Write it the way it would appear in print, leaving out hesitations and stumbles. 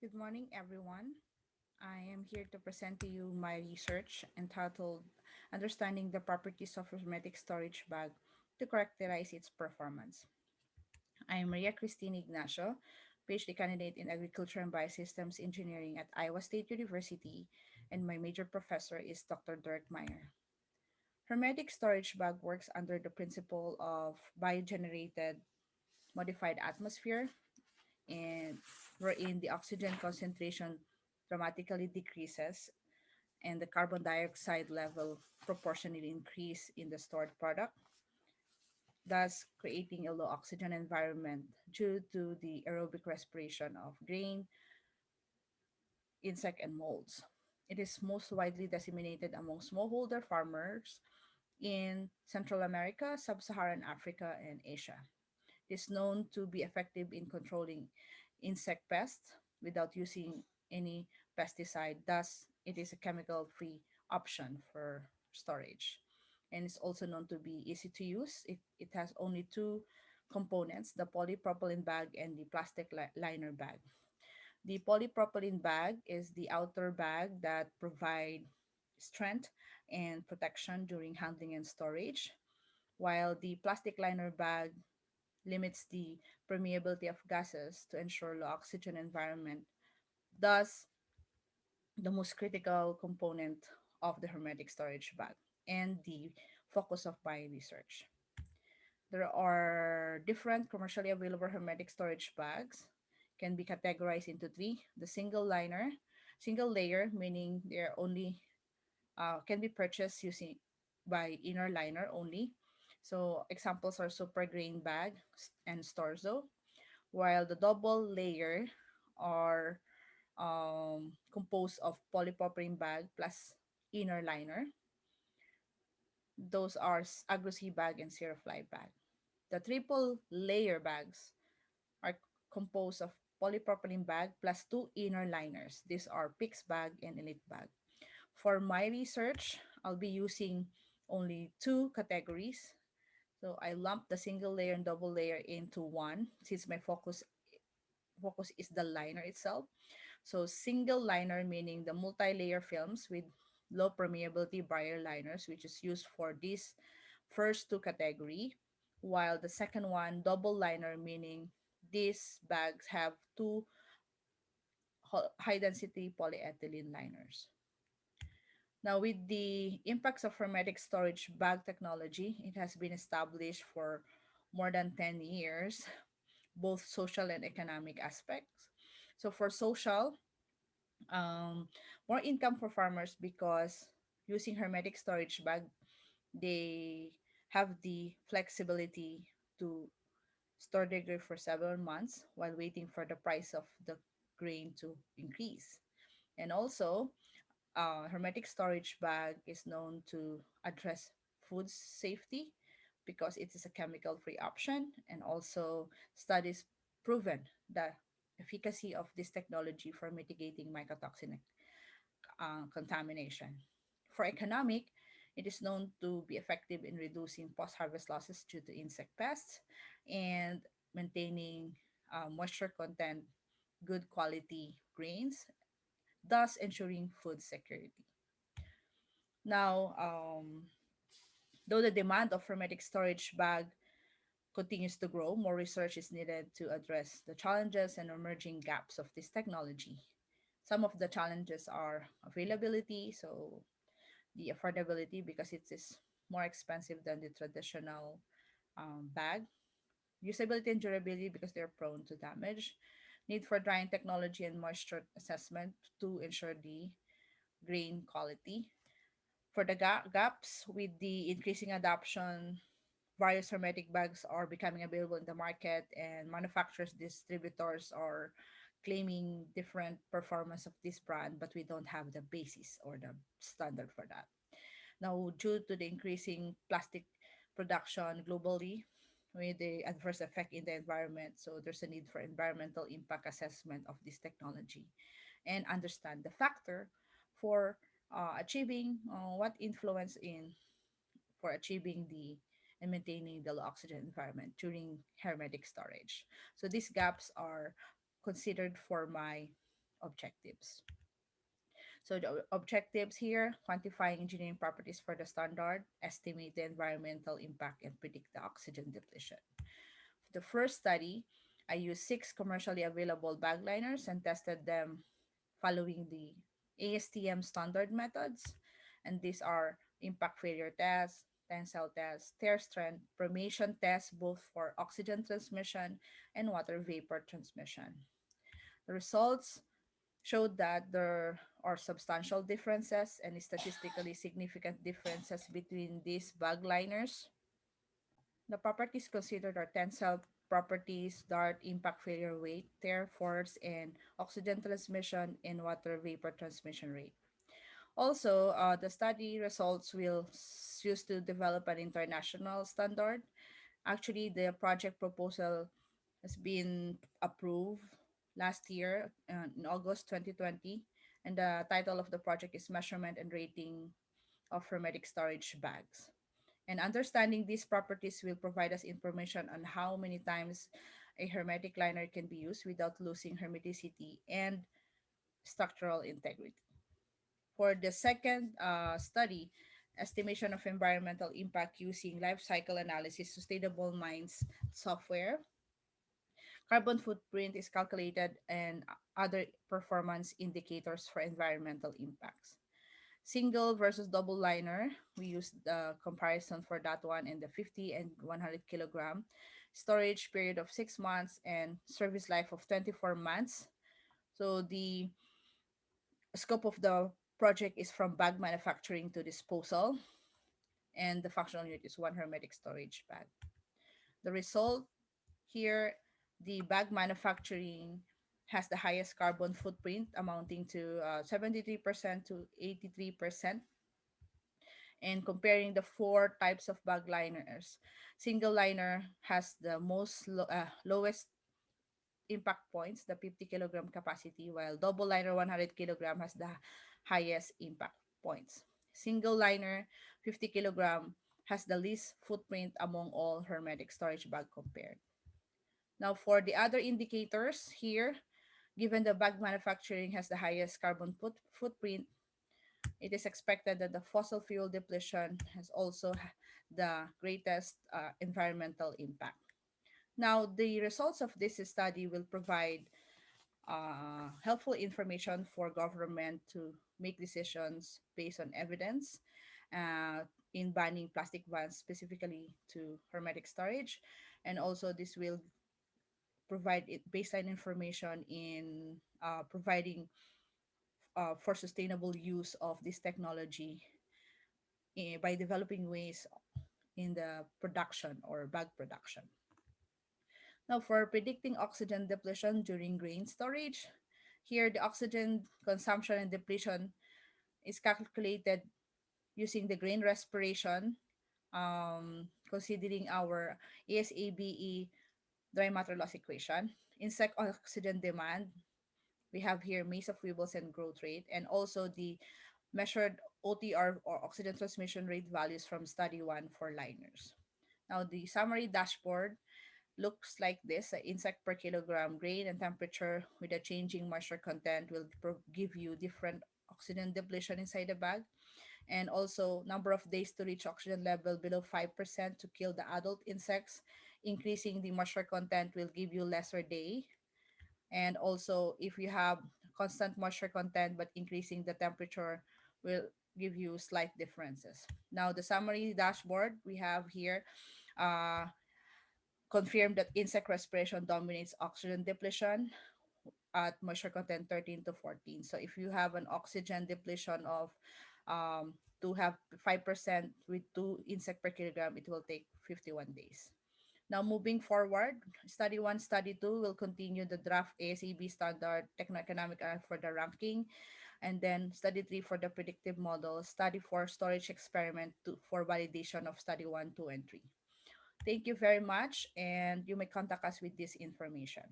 Good morning, everyone. I am here to present to you my research entitled Understanding the Properties of Hermetic Storage Bag to Characterize Its Performance. I am Maria Cristina Ignacio, PhD candidate in Agriculture and Biosystems Engineering at Iowa State University, and my major professor is Dr. Dirk Meyer. Hermetic storage bag works under the principle of biogenerated modified atmosphere and wherein the oxygen concentration dramatically decreases and the carbon dioxide level proportionally increase in the stored product, thus creating a low oxygen environment due to the aerobic respiration of grain, insect, and molds. It is most widely disseminated among smallholder farmers in Central America, Sub-Saharan Africa, and Asia. It is known to be effective in controlling insect pests without using any pesticide. Thus, it is a chemical-free option for storage. And it's also known to be easy to use. It has only two components, the polypropylene bag and the plastic liner bag. The polypropylene bag is the outer bag that provide strength and protection during handling and storage, while the plastic liner bag limits the permeability of gases to ensure low oxygen environment, thus the most critical component of the hermetic storage bag and the focus of my research. There are different commercially available hermetic storage bags can be categorized into three. The single layer, meaning they're only can be purchased using by inner liner only. So examples are super grain bag and storzo, while the double layer are composed of polypropylene bag plus inner liner. Those are agrosea bag and fly bag. The triple layer bags are composed of polypropylene bag plus two inner liners. These are Pix bag and Elite bag. For my research, I'll be using only two categories. So I lump the single layer and double layer into one since my focus is the liner itself. So single liner meaning the multi-layer films with low permeability barrier liners, which is used for this first two category, while the second one double liner meaning these bags have two high density polyethylene liners. Now, with the impacts of hermetic storage bag technology, it has been established for more than 10 years, both social and economic aspects. So for social, um, more income for farmers because using hermetic storage bag, they have the flexibility to store their grain for several months while waiting for the price of the grain to increase. And also, hermetic storage bag is known to address food safety because it is a chemical-free option, and also studies proven the efficacy of this technology for mitigating mycotoxin contamination. For economic, it is known to be effective in reducing post-harvest losses due to insect pests and maintaining moisture content, good quality grains, thus ensuring food security. Now, though the demand of hermetic storage bag continues to grow, more research is needed to address the challenges and emerging gaps of this technology. Some of the challenges are availability, so the affordability because it is more expensive than the traditional bag. Usability and durability because they're prone to damage. Need for drying technology and moisture assessment to ensure the grain quality. For the gaps with the increasing adoption, various hermetic bags are becoming available in the market, and manufacturers, distributors are claiming different performance of this brand, but we don't have the basis or the standard for that. Now, due to the increasing plastic production globally, with the adverse effect in the environment, so there's a need for environmental impact assessment of this technology and understand the factor for achieving what influence in for achieving the and maintaining the low oxygen environment during hermetic storage. So these gaps are considered for my objectives. So the objectives here, quantifying engineering properties for the standard, estimate the environmental impact, and predict the oxygen depletion. For the first study, I used six commercially available bag liners and tested them following the ASTM standard methods. And these are impact failure test, tensile test, tear strength, permeation test, both for oxygen transmission and water vapor transmission. The results showed that there are substantial differences and statistically significant differences between these bag liners. The properties considered are tensile properties, dart, impact failure weight, tear force, and oxygen transmission and water vapor transmission rate. Also, the study results will used to develop an international standard. Actually, the project proposal has been approved last year in August 2020, and the title of the project is Measurement and Rating of Hermetic Storage Bags. And understanding these properties will provide us information on how many times a hermetic liner can be used without losing hermeticity and structural integrity. For the second study, estimation of environmental impact using life cycle analysis, sustainable mines software, carbon footprint is calculated, and other performance indicators for environmental impacts. Single versus double liner, we use the comparison for that one in the 50 and 100 kilogram, storage period of 6 months, and service life of 24 months. So the scope of the project is from bag manufacturing to disposal, and the functional unit is one hermetic storage bag. The result here, the bag manufacturing has the highest carbon footprint, amounting to 73% to 83%. And comparing the four types of bag liners, single liner has the lowest impact points, the 50 kilogram capacity, while double liner 100 kilogram has the highest impact points. Single liner 50 kilogram has the least footprint among all hermetic storage bag compared. Now for the other indicators here, given the bag manufacturing has the highest carbon footprint, it is expected that the fossil fuel depletion has also the greatest environmental impact. Now, the results of this study will provide helpful information for government to make decisions based on evidence uh, in banning plastic bags specifically to hermetic storage. And also, this will provide baseline information in providing for sustainable use of this technology by developing ways in the production or bag production. Now, for predicting oxygen depletion during grain storage, here the oxygen consumption and depletion is calculated using the grain respiration, considering our ASABE dry matter loss equation, insect oxygen demand. We have here maze of weevils and growth rate, and also the measured OTR or oxygen transmission rate values from study one for liners. Now, the summary dashboard looks like this. Insect per kilogram, grain and temperature with a changing moisture content will give you different oxygen depletion inside the bag. And also number of days to reach oxygen level below 5% to kill the adult insects. Increasing the moisture content will give you lesser day. And also if you have constant moisture content but increasing the temperature will give you slight differences. Now the summary dashboard we have here uh, confirmed that insect respiration dominates oxygen depletion at moisture content 13 to 14. So if you have an oxygen depletion of to have 5% with 2 insect per kilogram, it will take 51 days. Now moving forward, study 1, study 2 will continue the draft ASAB standard techno-economic for the ranking, and then study 3 for the predictive model, study 4 storage experiment for validation of study 1, 2, and 3. Thank you very much, and you may contact us with this information.